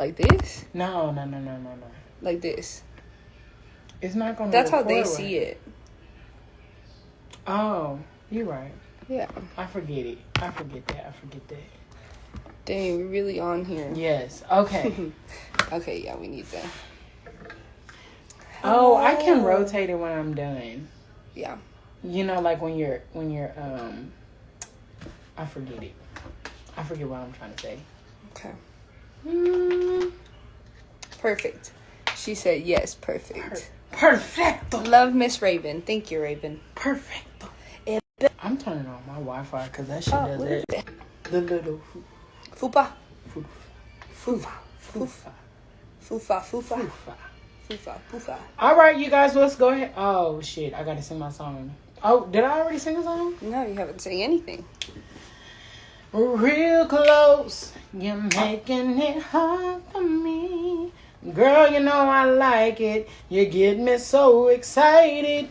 Like this? No. Like this. It's not gonna. That's how they see it. Oh, you're right. Yeah. I forget it. I forget that. Dang, we're really on here. Yes. Okay. Okay, yeah, we need that. Oh, I can rotate it when I'm done. Yeah. You know, like when you're I forget it. I forget what I'm trying to say. Okay. Perfect. She said yes, perfect. Perfecto. Love Miss Raven. Thank you, Raven. Perfecto. I'm turning on my Wi-Fi because that shit does it. The little Fupa. Fufa. Fufa. All right, you guys, let's go ahead. Oh, shit. I got to sing my song. Oh, did I already sing a song? No, you haven't sang anything. Real close. You're making it hard for me. Girl, you know I like it. You get me so excited.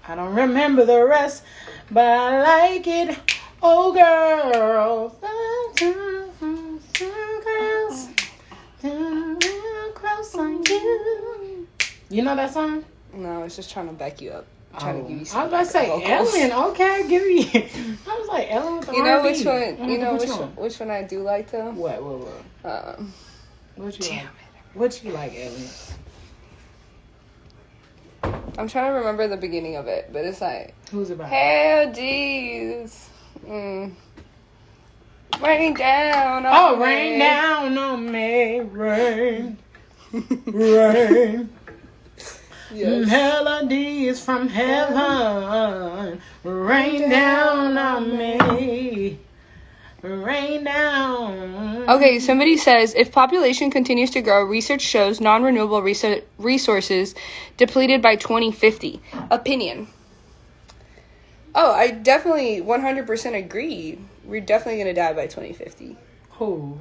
I don't remember the rest, but I like it. Oh, girl. Close on you. You know that song? No, I was just trying to back you up. Trying to give you some. I was about to say vocals. Ellen. Okay, give me. I was like Ellen with the You know R&B. which one? You know which one I do like though. What? What you like? What you like, Ellen? I'm trying to remember the beginning of it, but it's like. Who's about? Hell, jeez. Rain down on me. Rain down on me, rain, rain. Yes. Melodies from heaven, rain down on me, rain down. Okay, somebody says, if population continues to grow, research shows non-renewable resources depleted by 2050. Opinion. Oh, I definitely 100% agree. We're definitely going to die by 2050. Who?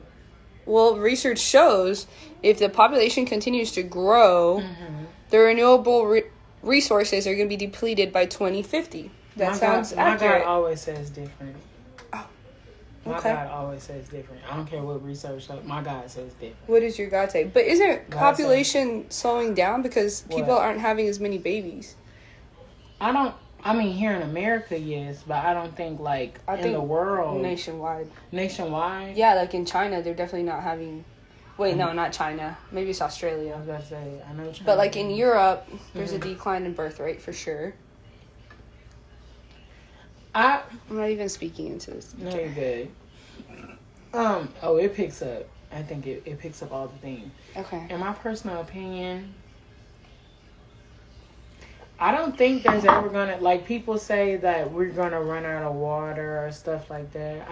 Well, research shows if the population continues to grow, the renewable resources are going to be depleted by 2050. That sounds accurate. My God always says different. Oh, okay. My okay. God always says different. I don't care what research says. My God says different. What does your God say? But isn't God population slowing down because people aren't having as many babies? I mean, here in America, yes, but I don't think, in the world. Nationwide? Yeah, like in China, they're definitely not having... Wait, no, not China. Maybe it's Australia. I was about to say, I know China. But, like, in Europe, there's a decline in birth rate, for sure. I'm not even speaking into this. No, you're good. It picks up. I think it picks up all the things. Okay. In my personal opinion... I don't think there's ever gonna, people say that we're gonna run out of water or stuff like that.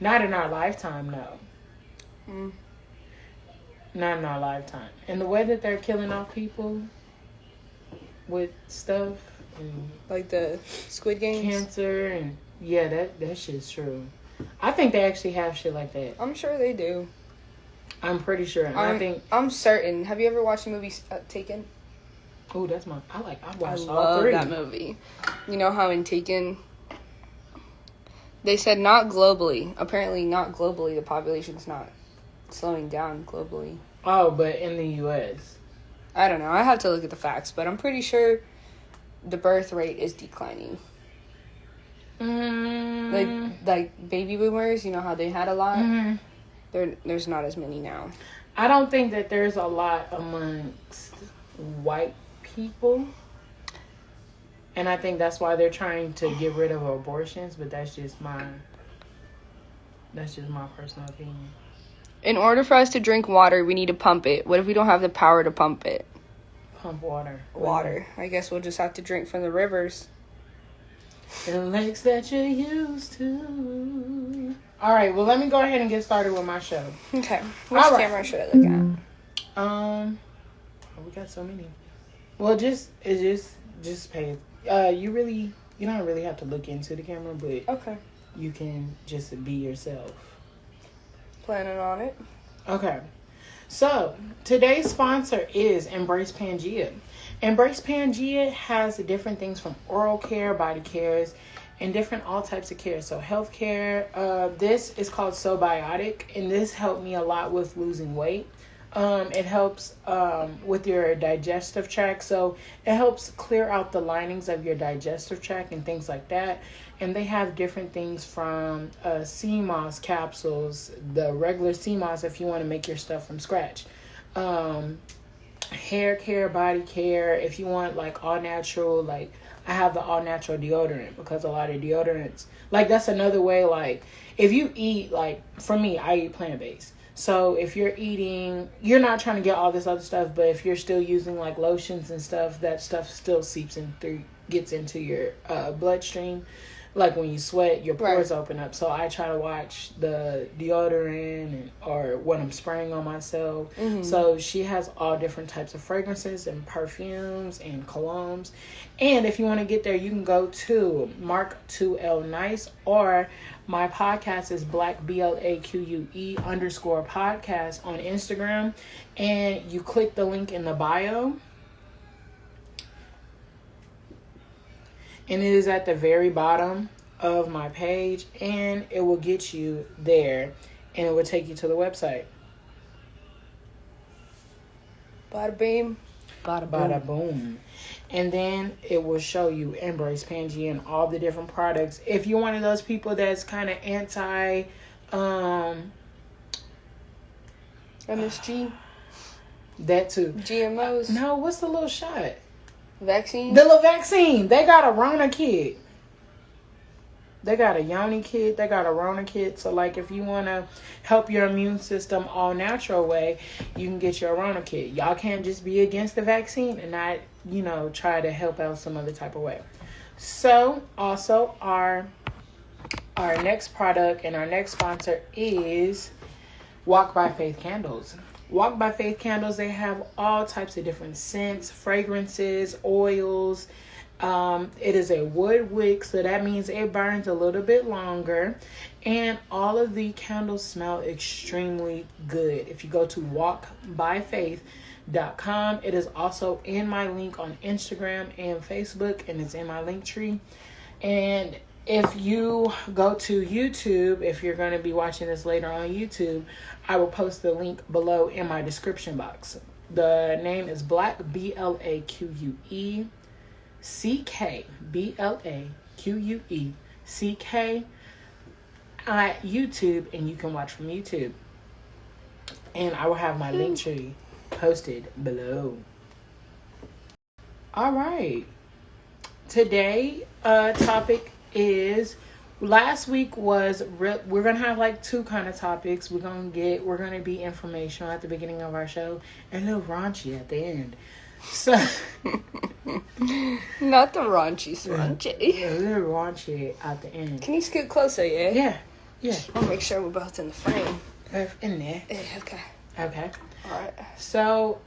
Not in our lifetime, no. Not in our lifetime. And the way that they're killing off people with stuff and like the Squid Games, cancer, and yeah, that shit's true. I think they actually have shit like that. I'm sure they do. I'm pretty sure. And I'm certain. Have you ever watched the movie Taken? Oh, that's I watched all three. I love that movie. You know how in Taken, they said not globally. Apparently not globally. The population's not slowing down globally. Oh, but in the U.S. I don't know. I have to look at the facts, but I'm pretty sure the birth rate is declining. Like baby boomers, you know how they had a lot? There's not as many now. I don't think that there's a lot amongst white people, and I think that's why they're trying to get rid of abortions, but that's just my personal opinion. In order for us to drink water, we need to pump it. What if we don't have the power to pump it? Pump water. I guess we'll just have to drink from the rivers. The lakes that you used to. All right, well, let me go ahead and get started with my show. Okay. Which camera should I look at? We got so many. Well, just pay. You don't really have to look into the camera, but okay, you can just be yourself. Planning on it. Okay. So, today's sponsor is Embrace Pangea. Embrace Pangea has different things from oral care, body cares, and different all types of care. So healthcare, this is called Sobiotic, and this helped me a lot with losing weight. It helps with your digestive tract, so it helps clear out the linings of your digestive tract and things like that. And they have different things from sea moss capsules, the regular sea moss if you want to make your stuff from scratch. Hair care, body care, if you want like all natural, like I have the all natural deodorant, because a lot of deodorants, like that's another way, like if you eat, like for me, I eat plant-based. So if you're eating, you're not trying to get all this other stuff, but if you're still using like lotions and stuff, that stuff still seeps in through, gets into your bloodstream. Like when you sweat, your pores open up. So I try to watch the deodorant or what I'm spraying on myself. Mm-hmm. So she has all different types of fragrances and perfumes and colognes. And if you want to get there, you can go to Mark2lnice, or my podcast is BlaQuecK _podcast on Instagram. And you click the link in the bio. And it is at the very bottom of my page, and it will get you there, and it will take you to the website. Bada bing, bada boom. And then it will show you Embrace Pangea and all the different products. If you're one of those people that's kind of anti MSG, that too. GMOs. No, what's the little shot? Vaccine? The little vaccine. They got a Rona kit. They got a Yoni kit. They got a Rona kit. So, like, if you want to help your immune system all natural way, you can get your Rona kit. Y'all can't just be against the vaccine and not, try to help out some other type of way. So, also, our next product and our next sponsor is Walk by Faith Candles. Walk by Faith Candles, they have all types of different scents, fragrances, oils. It is a wood wick, so that means it burns a little bit longer. And all of the candles smell extremely good. If you go to walkbyfaith.com, it is also in my link on Instagram and Facebook, and it's in my link tree. And if you go to YouTube, if you're going to be watching this later on YouTube, I will post the link below in my description box. The name is BlaQuecK, BlaQuecK at YouTube, and you can watch from YouTube. And I will have my link tree posted below. All right. Today, topic is, last week was we're gonna have like two kind of topics. We're gonna be informational at the beginning of our show and a little raunchy at the end. So not the raunchy scrunchy. A little raunchy at the end. Can you scoot closer? Yeah. I'll make sure we're both in the frame. In there. Yeah, okay. All right. So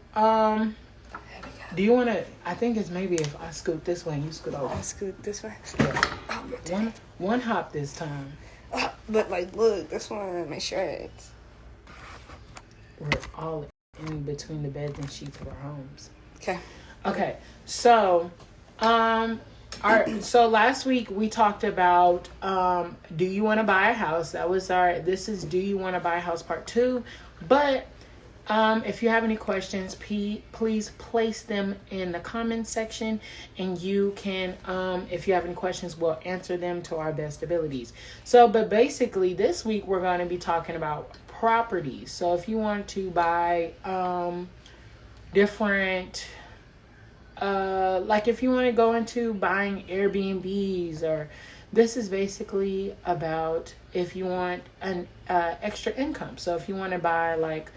do you want to? I think it's maybe if I scoot this way and you scoot over. I'll scoot this way. Oh, one hop this time. But like, look, this one, my shirts. We're all in between the beds and sheets of our homes. Okay. So, so last week we talked about do you want to buy a house? This is Do You Want to Buy a House Part 2. But if you have any questions, please place them in the comments section, and you can, if you have any questions, we'll answer them to our best abilities. But basically this week we're going to be talking about properties. So if you want to buy different, like if you want to go into buying Airbnbs, or this is basically about if you want an extra income. So if you want to buy like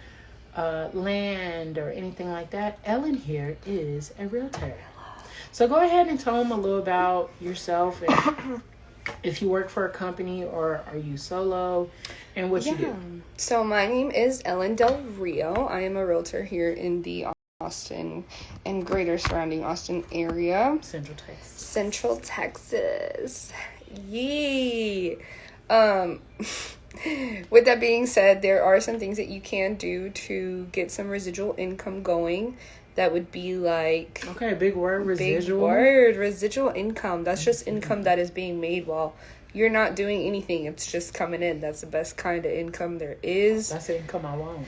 land or anything like that, Ellen here is a realtor. So go ahead and tell them a little about yourself, and if you work for a company or are you solo, and what you do. So my name is Ellen Del Rio. I am a realtor here in the Austin and greater surrounding Austin area. Central Texas. Yee. With that being said, there are some things that you can do to get some residual income going. That would be like... Okay, big word, residual. Big word, residual income. That's just income that is being made while you're not doing anything. It's just coming in. That's the best kind of income there is. That's the income I want.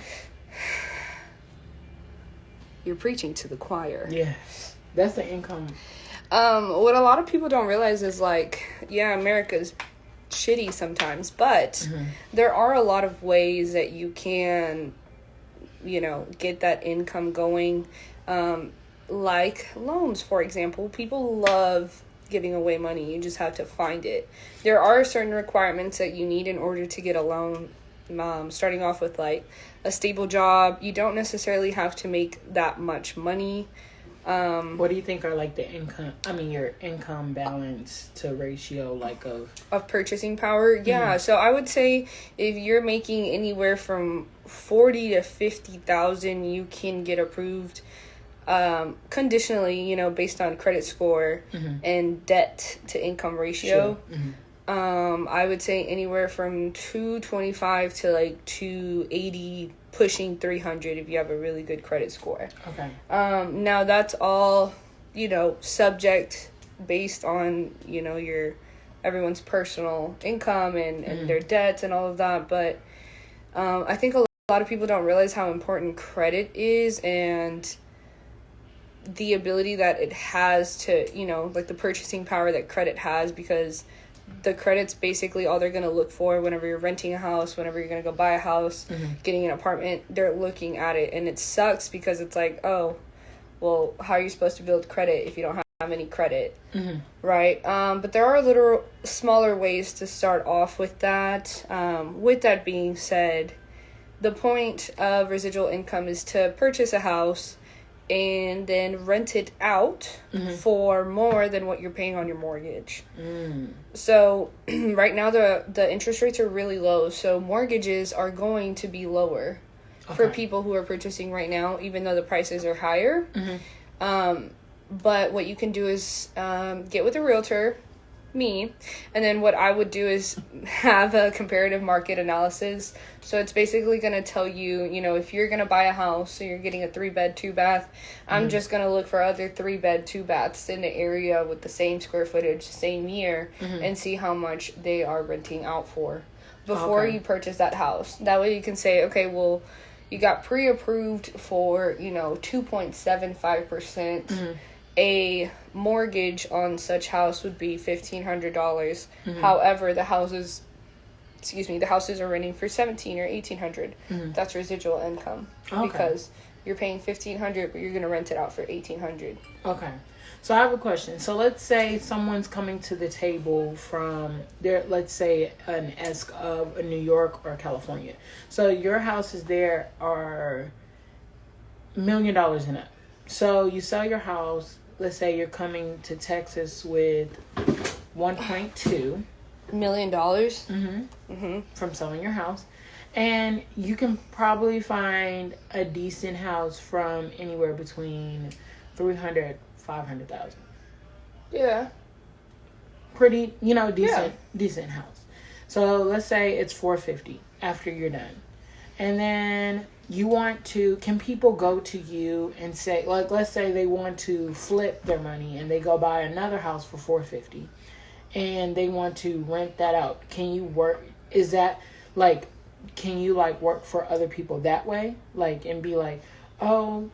You're preaching to the choir. Yes, that's the income. What a lot of people don't realize is, like, yeah, America's shitty sometimes, but there are a lot of ways that you can, you know, get that income going. Like loans, for example. People love giving away money. You just have to find it. There are certain requirements that you need in order to get a loan. Starting off with, like, a stable job. You don't necessarily have to make that much money. What do you think are, like, the income, your income balance to ratio, like, of purchasing power? Yeah. So I would say if you're making anywhere from 40 to 50,000, you can get approved, conditionally, you know, based on credit score and debt to income ratio. Sure. I would say anywhere from 225 to like 280, pushing 300 if you have a really good credit score. Okay. Now that's all, you know, subject based on, you know, everyone's personal income and their debts and all of that. But I think a lot of people don't realize how important credit is and the ability that it has to, you know, like the purchasing power that credit has, because the credit's basically all they're going to look for whenever you're renting a house, whenever you're going to go buy a house, getting an apartment. They're looking at it, and it sucks because it's like, oh, well, how are you supposed to build credit if you don't have any credit, right? But there are little smaller ways to start off with that. With that being said, the point of residual income is to purchase a house and then rent it out for more than what you're paying on your mortgage. So right now the interest rates are really low, so mortgages are going to be lower for people who are purchasing right now, even though the prices are higher. But what you can do is get with a realtor, me, and then what I would do is have a comparative market analysis. So it's basically going to tell you, you know, if you're going to buy a house, so you're getting a 3-bed, 2-bath, I'm just going to look for other 3-bed, 2-baths in the area with the same square footage, same year, and see how much they are renting out for before you purchase that house. That way you can say, okay, well, you got pre-approved for, you know, 2.75%. A mortgage on such house would be $1,500. However, the houses are renting for $1,700 or $1,800. That's residual income because you're paying $1,500, but you're gonna rent it out for $1,800. Okay. So I have a question. So let's say someone's coming to the table from there, let's say an ESC of New York or California. So your houses there are $1 million and up. So you sell your house. Let's say you're coming to Texas with $1.2 million from selling your house, and you can probably find a decent house from anywhere between $300,000-$500,000. Yeah, pretty, you know, decent house. So let's say it's $450,000 after you're done, and then you want to, can people go to you and say, like, let's say they want to flip their money and they go buy another house for $450,000 and they want to rent that out. Can you work, is that, like, can you, like, work for other people that way? Like, and be like, oh,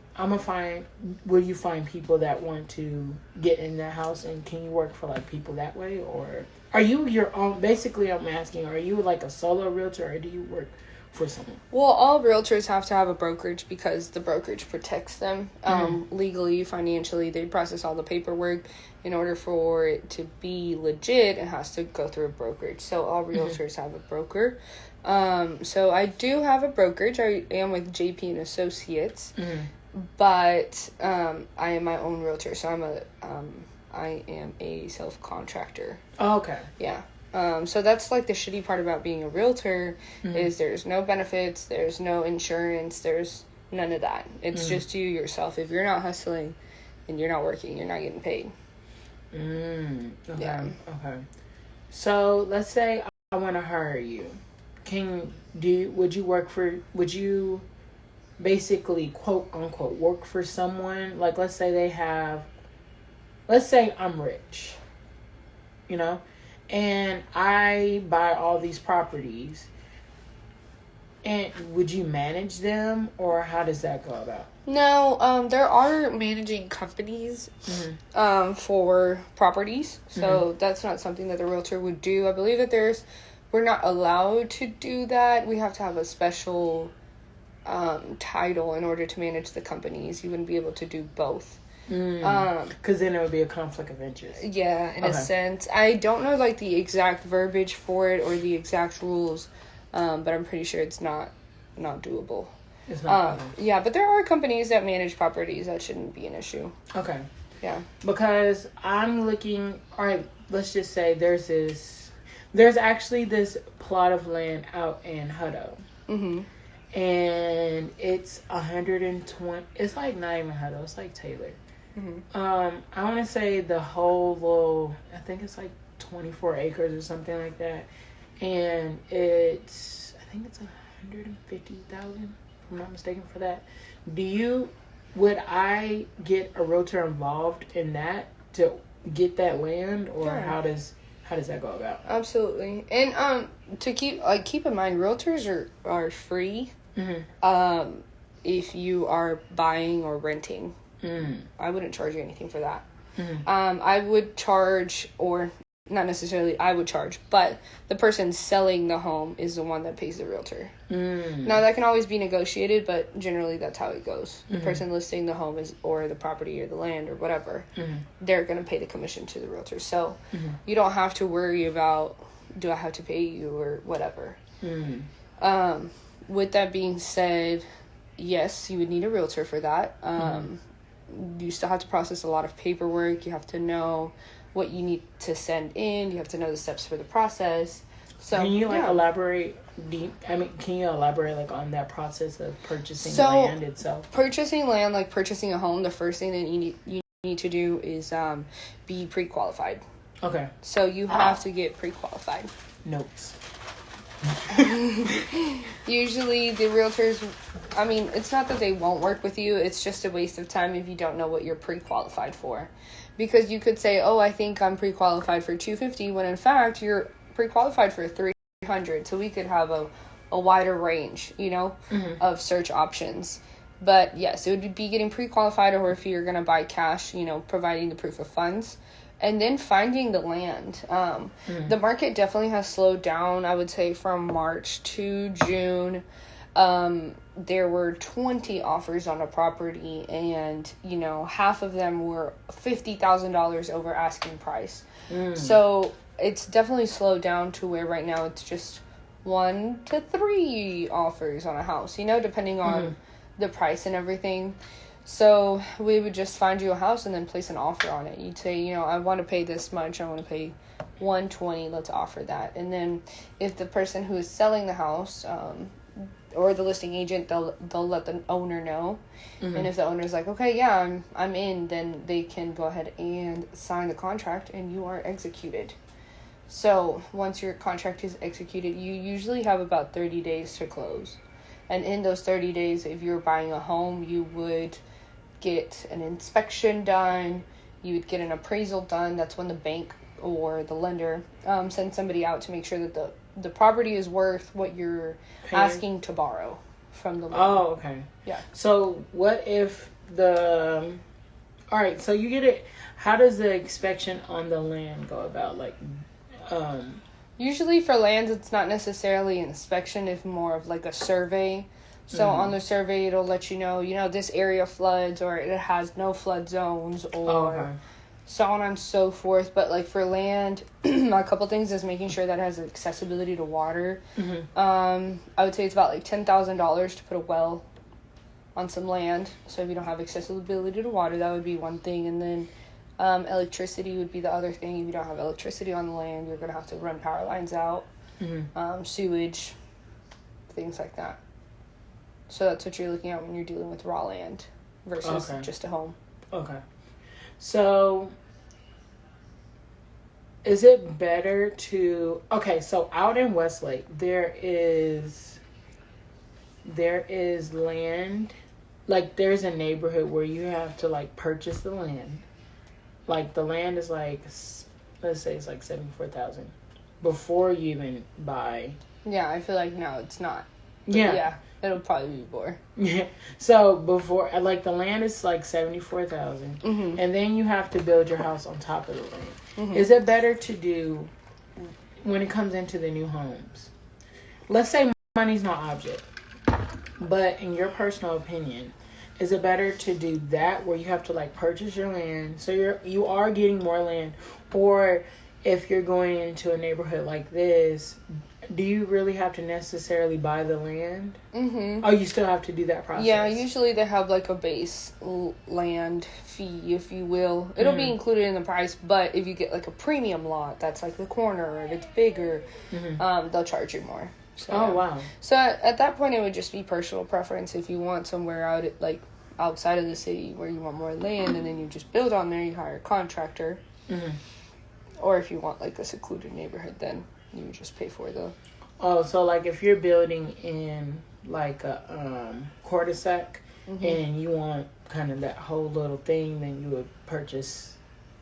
will you find people that want to get in that house, and can you work for, like, people that way? Or are you your own, basically I'm asking, are you, like, a solo realtor, or do you work for someone? Well, all realtors have to have a brokerage because the brokerage protects them legally, financially. They process all the paperwork. In order for it to be legit, it has to go through a brokerage. So all realtors have a broker. So I do have a brokerage. I am with JP and Associates, but I am my own realtor. So I am a self-contractor. Oh, okay. Yeah. So that's like the shitty part about being a realtor is there's no benefits, there's no insurance, there's none of that. It's just you yourself. If you're not hustling and you're not working, you're not getting paid. Okay. Yeah. Okay. So let's say I want to hire you. Would you basically quote unquote work for someone, like let's say I'm rich, you know, and I buy all these properties, and would you manage them, or how does that go about? No, there are managing companies for properties, so that's not something that the realtor would do. I believe that we're not allowed to do that. We have to have a special title in order to manage the companies. You wouldn't be able to do both. Because then it would be a conflict of interest. Yeah, in a sense. I don't know like the exact verbiage for it or the exact rules, but I'm pretty sure it's not doable. It's not. Yeah, but there are companies that manage properties. That shouldn't be an issue. Okay. Yeah. Because I'm looking. All right. Let's just say there's actually this plot of land out in Hutto. And it's 120. It's like not even Hutto. It's like Taylor. I want to say the whole little. I think it's like 24 acres or something like that, and I think it's 150,000. If I'm not mistaken for that. Would I get a realtor involved in that to get that land, or how does that go about? Absolutely. And to keep in mind, realtors are free. If you are buying or renting. I wouldn't charge you anything for that. I would charge, or not necessarily I would charge, but the person selling the home is the one that pays the realtor. Now that can always be negotiated, but generally that's how it goes. The person listing the home or the property or the land or whatever, they're going to pay the commission to the realtor. So you don't have to worry about, do I have to pay you or whatever. With that being said, yes, you would need a realtor for that. You still have to process a lot of paperwork. You have to know what you need to send in. You have to know the steps for the process. So can you elaborate? Can you elaborate like on that process of purchasing land itself? Purchasing land, like purchasing a home, the first thing that you need to do is be pre-qualified. Okay. So you have to get pre-qualified. Notes. Usually the realtors, it's not that they won't work with you, it's just a waste of time if you don't know what you're pre-qualified for. Because you could say, oh, I think I'm pre-qualified for $250, when in fact you're pre-qualified for $300. So we could have a wider range, of search options. But yes, it would be getting pre-qualified, or if you're going to buy cash, providing the proof of funds. And then finding the land. The market definitely has slowed down, I would say, from March to June. There were 20 offers on a property, and, half of them were $50,000 over asking price. So it's definitely slowed down to where right now it's just 1 to 3 offers on a house, depending on the price and everything. So we would just find you a house and then place an offer on it. You'd say, I want to pay this much. I want to pay $120. Let's offer that. And then if the person who is selling the house, or the listing agent, they'll let the owner know. And if the owner's like, okay, yeah, I'm in, then they can go ahead and sign the contract, and you are executed. So once your contract is executed, you usually have about 30 days to close. And in those 30 days, if you're buying a home, you would get an inspection done. You would get an appraisal done. That's when the bank or the lender sends somebody out to make sure that the property is worth what you're asking to borrow from the loan. Oh, okay. Yeah. So what if all right, so you get it. How does the inspection on the land go about? Usually for lands, it's not necessarily an inspection. It's more of like a survey. So on the survey, it'll let you know, this area floods, or it has no flood zones, or so on and so forth. But like for land, a couple things is making sure that it has accessibility to water. I would say it's about like $10,000 to put a well on some land. So if you don't have accessibility to water, that would be one thing. And then electricity would be the other thing. If you don't have electricity on the land, you're going to have to run power lines out, sewage, things like that. So that's what you're looking at when you're dealing with raw land versus just a home. Okay. So is it better to... Okay, so out in Westlake, there is there is land, like there's a neighborhood where you have to like purchase the land. Like the land is like, let's say it's like 74,000 before you even buy. Yeah, I feel like no, it's not. But Yeah, it'll probably be more. yeah. So before, like the land is like 74,000, Mm-hmm. and then you have to build your house on top of the land. Mm-hmm. Is it better to do when it comes into the new homes? Let's say money's no object, but in your personal opinion, is it better to do that where you have to like purchase your land, so you are getting more land, or if you're going into a neighborhood like this, do you really have to necessarily buy the land? Mm-hmm. Oh, you still have to do that process. Yeah, usually they have like a base land fee, if you will. It'll be included in the price, but if you get like a premium lot that's like the corner, or if it's bigger, they'll charge you more. So, Oh, wow. So at that point, it would just be personal preference. If you want somewhere out at, like outside of the city where you want more land, and then you just build on there, you hire a contractor. Or if you want like a secluded neighborhood, then you would just pay for the. Oh, so like if you're building in like a cul-de-sac and you want kind of that whole little thing, then you would purchase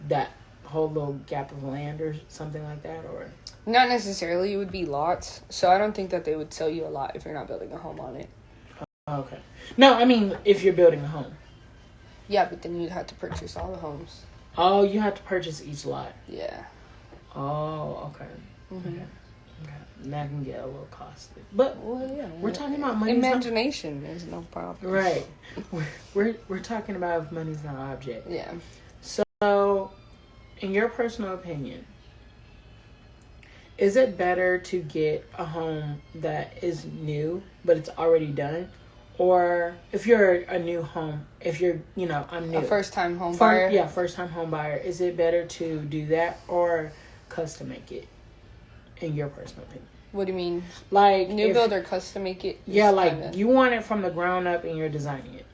that whole little gap of land or something like that, or? Not necessarily. It would be lots. So I don't think that they would sell you a lot if you're not building a home on it. Okay. No, I mean if you're building a home. Yeah, but then you'd have to purchase all the homes. Oh, you have to purchase each lot. Yeah. Oh, okay. Mm-hmm. Okay. And that can get a little costly. But we're talking about money. Imagination is no problem. Right. We're talking about if money's not an object. Yeah. So, in your personal opinion, is it better to get a home that is new but it's already done? Or if you're a new home, if you're, I'm new. A first-time home buyer? Yeah, first-time home buyer. Is it better to do that or custom make it, in your personal opinion? What do you mean? Like new build or custom make it? Yeah, like you want it from the ground up and you're designing it.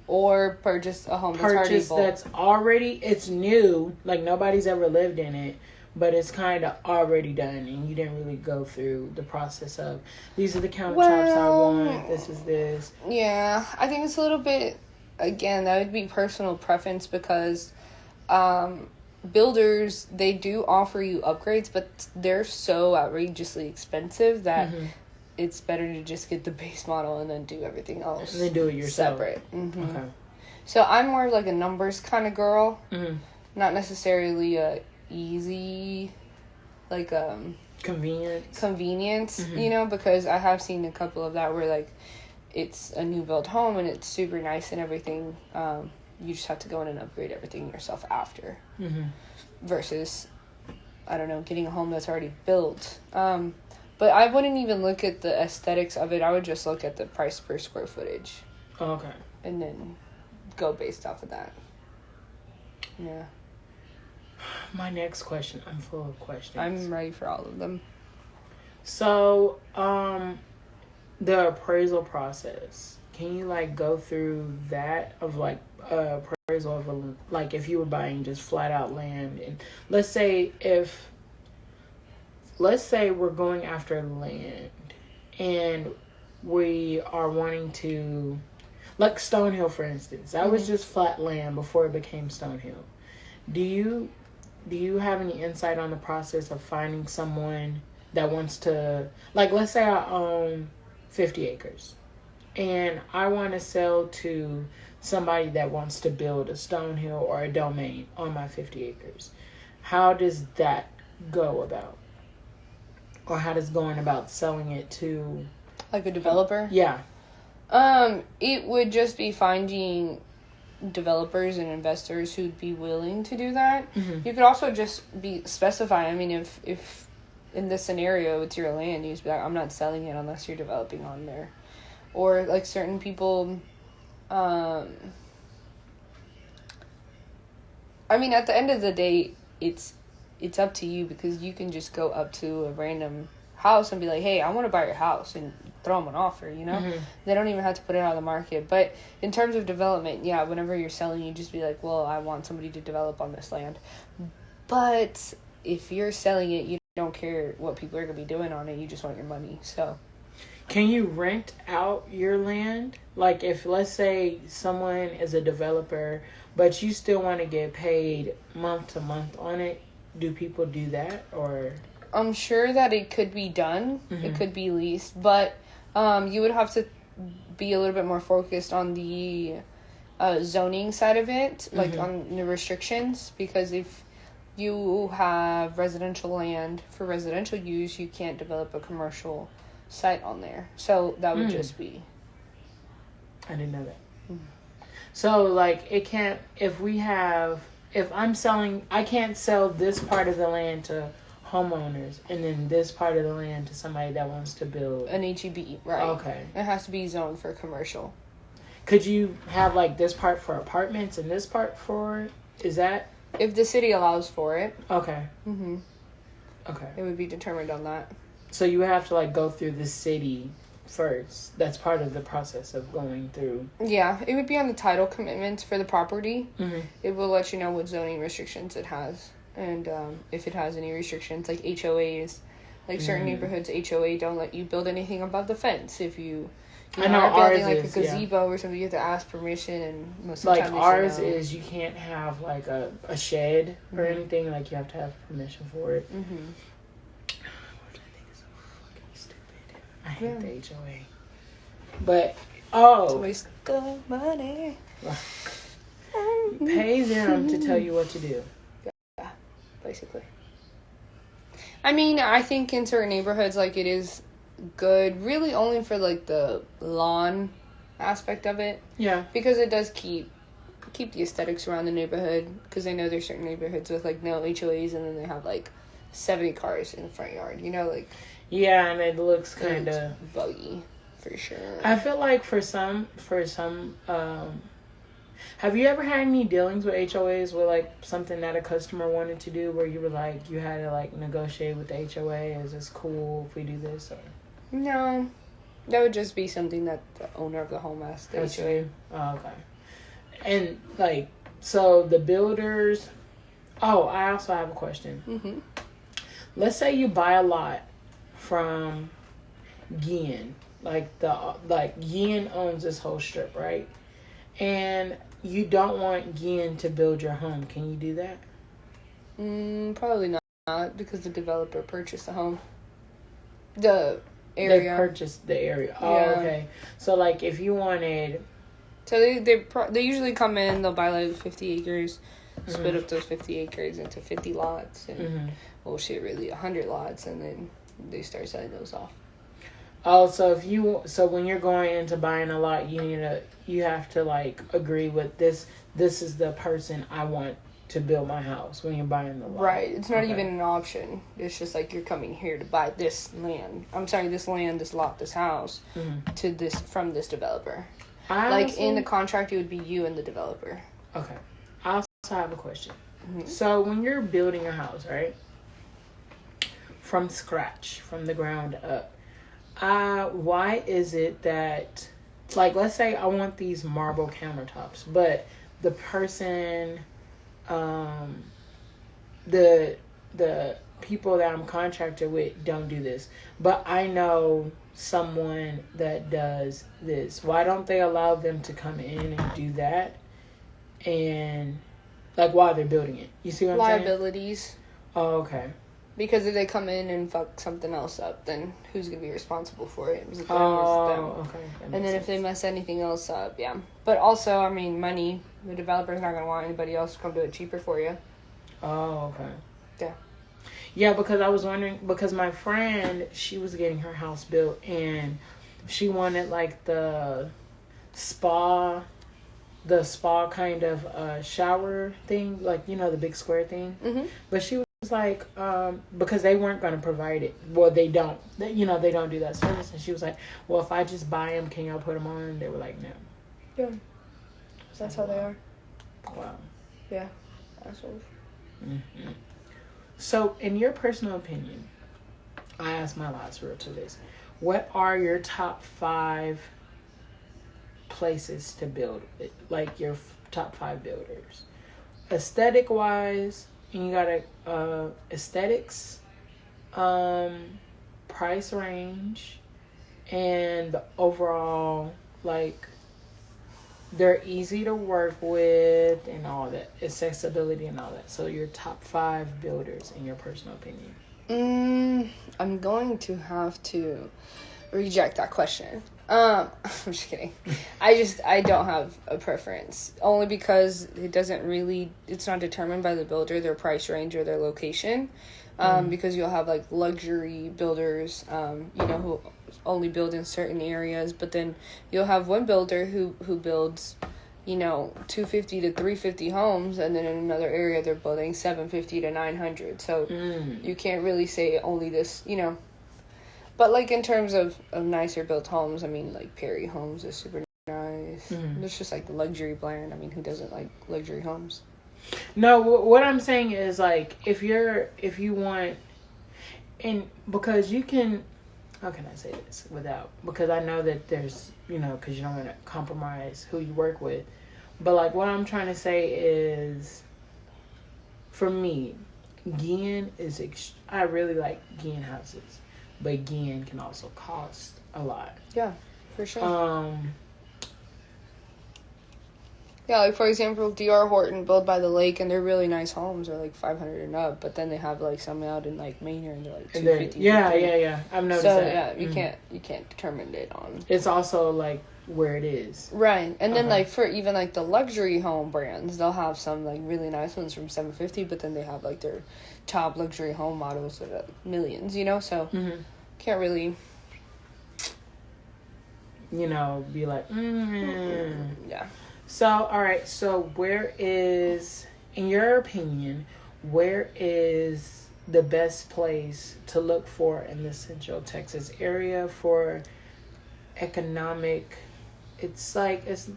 Or purchase a home that's already, it's new, like nobody's ever lived in it, but it's kind of already done, and you didn't really go through the process of, these are the countertops I want, this is this. Yeah, I think it's a little bit, again, that would be personal preference, because builders, they do offer you upgrades, but they're so outrageously expensive that it's better to just get the base model and then do everything else. And then do it yourself. Separate. Okay. So I'm more of like a numbers kind of girl. Not necessarily a easy, like convenience, because I have seen a couple of that where like it's a new built home and it's super nice and everything. You just have to go in and upgrade everything yourself after. Versus, I don't know, getting a home that's already built. But I wouldn't even look at the aesthetics of it. I would just look at the price per square footage. Okay. And then go based off of that. Yeah. My next question. I'm full of questions. I'm ready for all of them. So, the appraisal process. Can you like go through that of like appraisal of like if you were buying just flat out land, and let's say we're going after land and we are wanting to, like Stonehill for instance, that was just flat land before it became Stonehill. Do you have any insight on the process of finding someone that wants to, like, let's say I own 50 acres and I want to sell to somebody that wants to build a Stonehill or a domain on my 50 acres. How does that go about? Or how does going about selling it to... Like a developer? Yeah. It would just be finding developers and investors who'd be willing to do that. You could also just specify, I mean, if in this scenario it's your land, you just be like, I'm not selling it unless you're developing on there. Or like certain people, I mean, at the end of the day, it's up to you, because you can just go up to a random house and be like, hey, I want to buy your house, and throw them an offer, They don't even have to put it on the market. But in terms of development, yeah, whenever you're selling, you just be like, well, I want somebody to develop on this land. But if you're selling it, you don't care what people are going to be doing on it. You just want your money. So Can you rent out your land? Like, if, let's say, someone is a developer, but you still want to get paid month to month on it, do people do that? Or I'm sure that it could be done. Mm-hmm. It could be leased, but you would have to be a little bit more focused on the zoning side of it, like on the restrictions, because if you have residential land for residential use, you can't develop a commercial site on there. So that would just be... I didn't know that. So, like, it can't, if I'm selling, I can't sell this part of the land to homeowners and then this part of the land to somebody that wants to build an HEB, right? Okay. It has to be zoned for commercial. Could you have, like, this part for apartments and this part for, is that? If the city allows for it. Okay. Okay. It would be determined on that. So you have to, like, go through the city first. That's part of the process of going through. Yeah, it would be on the title commitments for the property. It will let you know what zoning restrictions it has. And if it has any restrictions, like HOAs. Like, certain neighborhoods, HOA don't let you build anything above the fence. If you I know are building, like, a gazebo or something, you have to ask permission. And most of the like, time ours is you can't have, like, a shed or anything. Like, you have to have permission for it. I hate the HOA. But, it's a waste of money. Pay them to tell you what to do. Yeah, basically. I mean, I think in certain neighborhoods, like, it is good, really only for, like, the lawn aspect of it. Yeah. Because it does keep the aesthetics around the neighborhood. Because I know there's certain neighborhoods with, like, no HOAs, and then they have, like, 70 cars in the front yard, you know, like... Yeah, and it looks kind of buggy, for sure. I feel like for some, have you ever had any dealings with HOAs with, like, something that a customer wanted to do where you were like, you had to, like, negotiate with the HOA? Is this cool if we do this? Or? No, that would just be something that the owner of the home has to HOA. Oh, okay. And, like, so the builders. Oh, I also have a question. Let's say you buy a lot from Gien, Gien owns this whole strip, right? And you don't want Gien to build your home. Can you do that? Probably not, because the developer purchased the home. The area. They purchased the area. Oh, yeah. Okay. So, like, if you wanted... So they usually come in, they'll buy, like, 50 acres, split up those 50 acres into 50 lots, and, really 100 lots, and then they start selling those off. Oh, so when you're going into buying a lot, you have to, like, agree with this is the person I want to build my house when you're buying the lot. Right. It's not even an option. It's just like, you're coming here to buy this land. I'm sorry, this land, this lot, this house from this developer. Like, in the contract, it would be you and the developer. Okay. I also have a question. So when you're building a house, right, from scratch, from the ground up, why is it that, like, let's say I want these marble countertops, but the person, the people that I'm contracted with don't do this, but I know someone that does this. Why don't they allow them to come in and do that? And, like, while they're building it, you see what I'm saying? Liabilities. Oh, okay. Because if they come in and fuck something else up, then who's going to be responsible for it? Okay. And then if they mess anything else up, yeah. But also, I mean, money. The developer's not going to want anybody else to come do it cheaper for you. Oh, okay. Yeah. Yeah, because I was wondering, because my friend, she was getting her house built, and she wanted, like, the spa kind of shower thing, like, you know, the big square thing. But she was like, because they weren't going to provide it. Well, they don't do that service. And she was like, well, if I just buy them, can y'all put them on? They were like, no. Yeah. That's how they are. Wow. Yeah. Assholes. So, in your personal opinion, I asked my last rule to this. What are your top 5 places to build? Like, your top 5 builders? Aesthetic-wise, and you got aesthetics, price range, and the overall, like, they're easy to work with and all that, accessibility and all that. So your top 5 builders in your personal opinion. I'm going to have to reject that question. I'm just kidding. I don't have a preference, only because it's not determined by the builder, their price range or their location. Because you'll have like luxury builders, who only build in certain areas, but then you'll have one builder who builds, 250 to 350 homes, and then in another area they're building 750 to 900. So you can't really say only this, But like in terms of nicer built homes, I mean, like Perry Homes is super nice. It's just like the luxury brand. I mean, who doesn't like luxury homes? No, what I'm saying is, like, if you want, and because you can, how can I say this because I know that there's, because you don't want to compromise who you work with. But like what I'm trying to say is, for me, Gien I really like Gien houses. But Gien can also cost a lot. Yeah, for sure. Yeah, like for example, D.R. Horton, Built by the Lake, and they're really nice homes. They're like 500 and up, but then they have like some out in like Maynard, and they're like 250. Yeah. I've noticed that. So yeah, you can't determine it on. It's also like where it is. Right, and then like for even like the luxury home brands, they'll have some like really nice ones from 750, but then they have like their top luxury home models that are millions. So can't really. Be like, Yeah. So, all right. So, in your opinion, where is the best place to look for in the Central Texas area for economic? It's like it's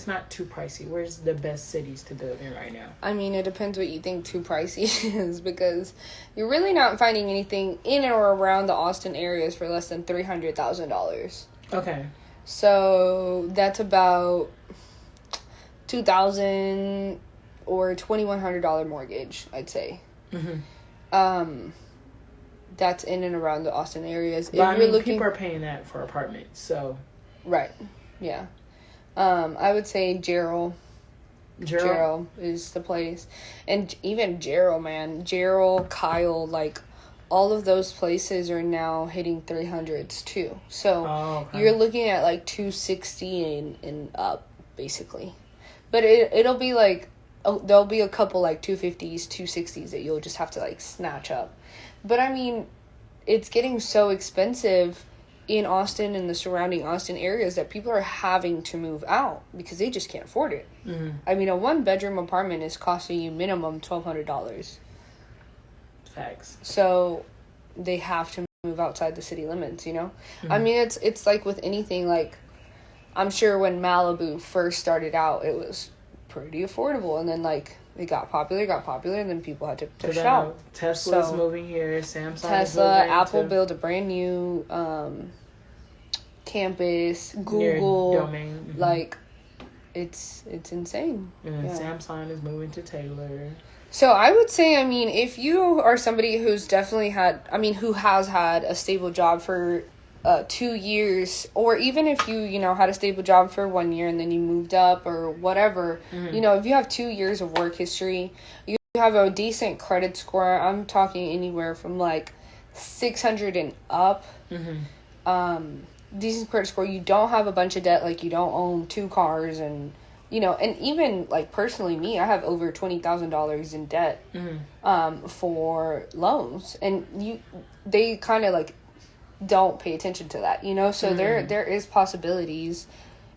not too pricey. Where's the best cities to build in right now? I mean, it depends what you think too pricey is, because you're really not finding anything in or around the Austin areas for less than $300,000. Okay. So that's about $2,000 or $2,100 mortgage, I'd say. That's in and around the Austin areas. But people are paying that for apartments, so. Right. Yeah. I would say Gerald is the place. And even Gerald, Kyle, like, all of those places are now hitting 300s too. So you're looking at like 260 and up, basically. But it'll be like, there'll be a couple like 250s, 260s that you'll just have to like snatch up. But I mean, it's getting so expensive in Austin and the surrounding Austin areas that people are having to move out because they just can't afford it. I mean, a 1-bedroom apartment is costing you minimum $1,200. Facts. So they have to move outside the city limits, I mean, it's like with anything. Like, I'm sure when Malibu first started out, it was pretty affordable, and then like it got popular, and then people had to push out. Tesla's moving here. Tesla, Apple built a brand new campus. Google, domain. Like, it's insane. And Samsung is moving to Taylor. So I would say, I mean, if you are somebody who's definitely who has had a stable job for 2 years, or even if you, had a stable job for 1 year and then you moved up or whatever, if you have 2 years of work history, you have a decent credit score. I'm talking anywhere from like 600 and up. Decent credit score. You don't have a bunch of debt, like you don't own 2 cars, and and even like personally me, I have over $20,000 in debt for loans, and they kind of like don't pay attention to that, so there is possibilities.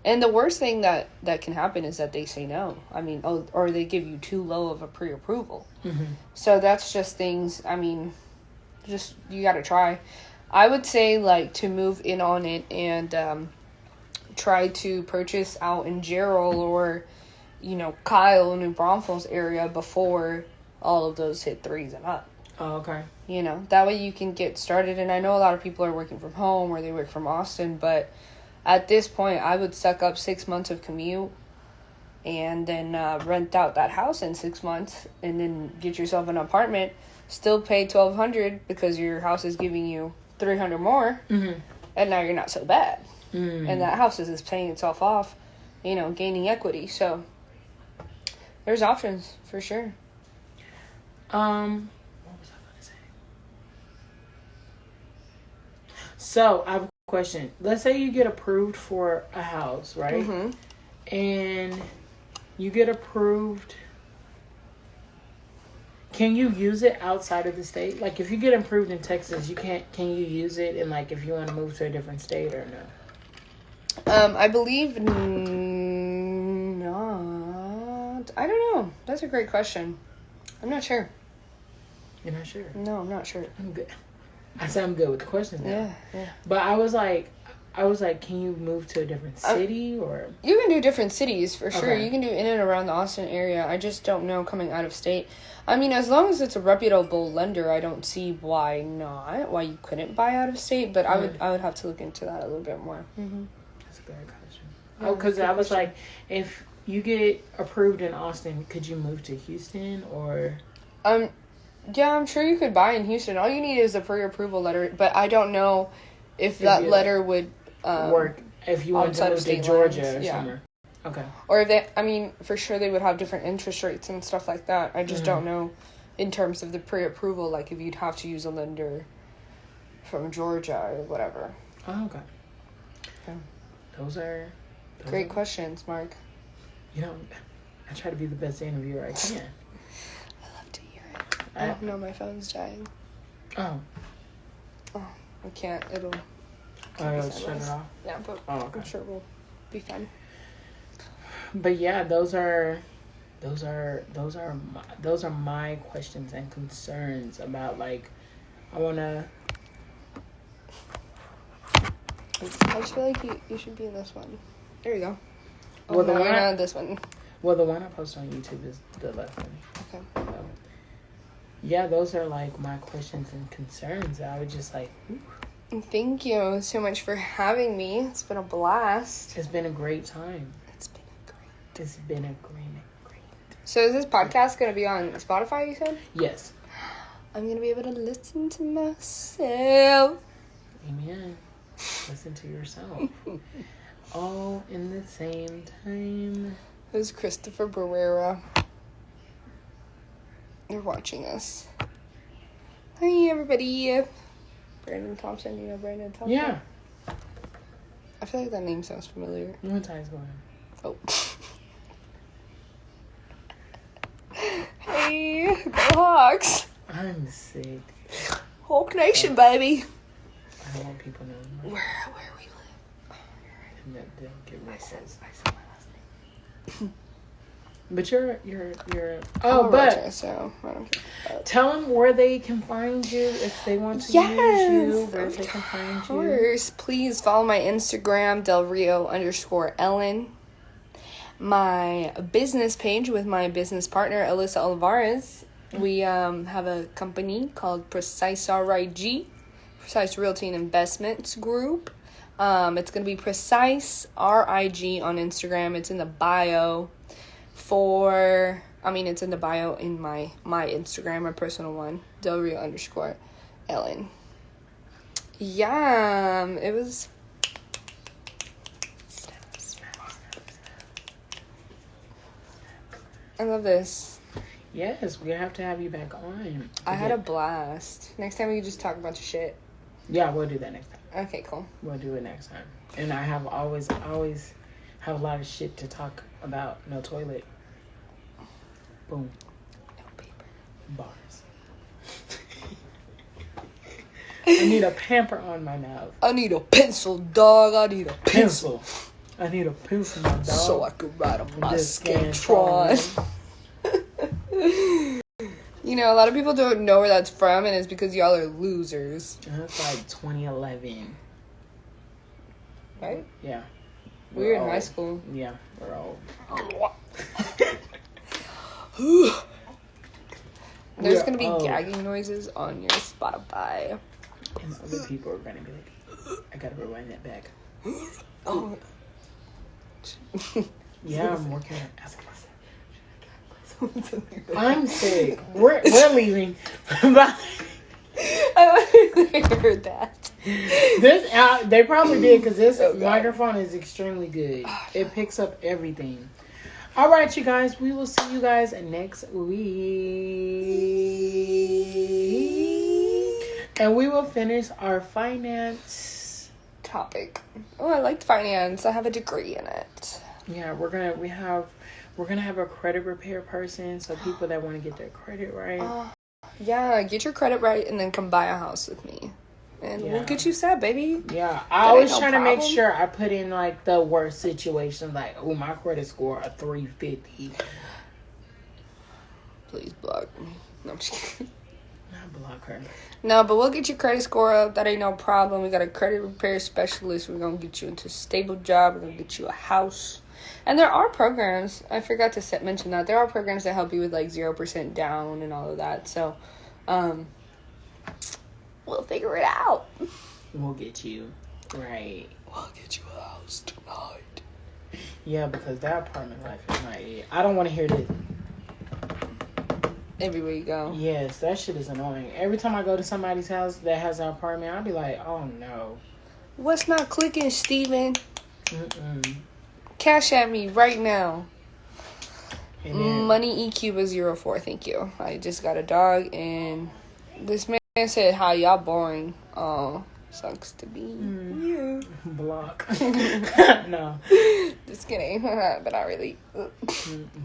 And the worst thing that can happen is that they say no. I mean, or they give you too low of a pre-approval. So that's just things, I mean, just you gotta try. I would say, like, to move in on it and try to purchase out in Gerald or Kyle, New Braunfels area before all of those hit 3s and up. Oh, okay. That way you can get started. And I know a lot of people are working from home or they work from Austin, but at this point, I would suck up 6 months of commute and then rent out that house in 6 months and then get yourself an apartment, still pay $1,200 because your house is giving you $300 more. and now you're not so bad. Mm. And that house is paying itself off, gaining equity. So there's options for sure. What was I going to say? So I have a question. Let's say you get approved for a house, right? Mm-hmm. And you get approved. Can you use it outside of the state? Like, if you get approved in Texas, can you use it in, like, if you want to move to a different state or no? I believe not. I don't know. That's a great question. I'm not sure. You're not sure? No, I'm not sure. I'm good. I said I'm good with the question now. Yeah. But I was like, can you move to a different city or? You can do different cities for sure. Okay. You can do in and around the Austin area. I just don't know coming out of state. I mean, as long as it's a reputable lender, I don't see why not. Why you couldn't buy out of state, but I would have to look into that a little bit more. Mm-hmm. That's a good question. Yeah, because I was like, if you get approved in Austin, could you move to Houston or? Yeah, I'm sure you could buy in Houston. All you need is a pre-approval letter, but I don't know if that letter would work if you went to move to Georgia or somewhere. Okay. Or if for sure they would have different interest rates and stuff like that. I just don't know in terms of the pre-approval, like if you'd have to use a lender from Georgia or whatever. Oh, okay. Those are great questions, Mark. I try to be the best interviewer I can. I love to hear it. I know my phone's dying. Oh, I can't. It'll shut it off. Yeah, but okay. I'm sure we'll be fine. But yeah, those are my questions and concerns about, like, I wanna. I just feel like you should be in this one. There you go. Well, the one on this one. Well, the one I post on YouTube is the left one. Okay. Yeah, those are like my questions and concerns. I would just like. Thank you so much for having me. It's been a blast. It's been a great time. It's It's been a great. So is this podcast going to be on Spotify, you said? Yes. I'm going to be able to listen to myself. Amen. Listen to yourself. All in the same time. It was Christopher Barrera. You're watching us. Hi, everybody. Brandon Thompson. You know Brandon Thompson? Yeah. I feel like that name sounds familiar. What time's going on? Oh. Hey, go Hawks. I'm sick. Hawk Nation, baby. I don't want people knowing Where we live. Oh, you're right. They'll get real close. I said my last name. But you're I'm a writer, so I don't care. Tell them where they can find you if they want to use you, where they can find you. Of course. Please follow my Instagram, delrio_Ellen. My business page with my business partner, Alyssa Olivares. We have a company called Precise RIG, Precise Realty and Investments Group. It's going to be Precise RIG on Instagram. It's in the bio. It's in the bio in my Instagram, my personal one, delrio_Ellen. Yeah, it was. I love this. Yes, we have to have you back on. I had a blast. Next time we can just talk a bunch of shit. Yeah, we'll do that next time. Okay, cool. We'll do it next time. And I have always have a lot of shit to talk about. No toilet. Boom. No paper. Bars. I need a pamper on my mouth. I need a pencil, dog. I need a pencil. I need a pencil, my dog. So I could ride on my Scantron. A lot of people don't know where that's from, and it's because y'all are losers. That's like 2011. Right? Yeah. We were in high school. Yeah, we're old. There's going to be gagging noises on your Spotify. And other people are going to be like, I got to rewind that back. Oh. Yeah, I'm working on it. I'm sick. We're leaving. Bye. I heard that. They probably did because this Oh, God. microphone is extremely good. It picks up everything. All right, you guys. We will see you guys next week, and we will finish our finance topic. Oh, I liked finance. I have a degree in it. Yeah, we're gonna have a credit repair person, so people that want to get their credit right. Yeah, get your credit right, and then come buy a house with me. And we'll get you set, baby. Yeah, I always try to make sure I put in like the worst situation, like, oh, my credit score a 350. Please block me. No, I'm just kidding. Not block her. No, but we'll get your credit score up. That ain't no problem. We got a credit repair specialist. We're gonna get you into a stable job. We're gonna get you a house. And there are programs. I forgot to mention that there are programs that help you with like 0% down and all of that. So, we'll figure it out. We'll get you right. We'll get you a house tonight. Yeah, because that apartment life is not it. I don't want to hear this. Everywhere you go. Yes, that shit is annoying. Every time I go to somebody's house that has an apartment, I'll be like, oh no. What's not clicking, Steven? Mm-mm. Cash at me right now. Then, Money EQ was 04. Thank you. I just got a dog, and this man said, "Hi, y'all boring." Oh, sucks to be you. Block. No. Just kidding, but not really.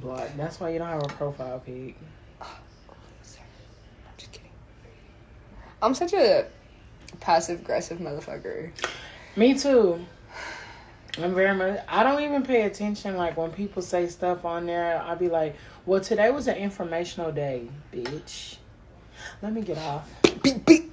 Block. That's why you don't have a profile pic. I'm just kidding. I'm such a passive aggressive motherfucker. Me too. I'm very much. I don't even pay attention. Like when people say stuff on there, I'll be like, "Well, today was an informational day, bitch. Let me get off." Beep beep.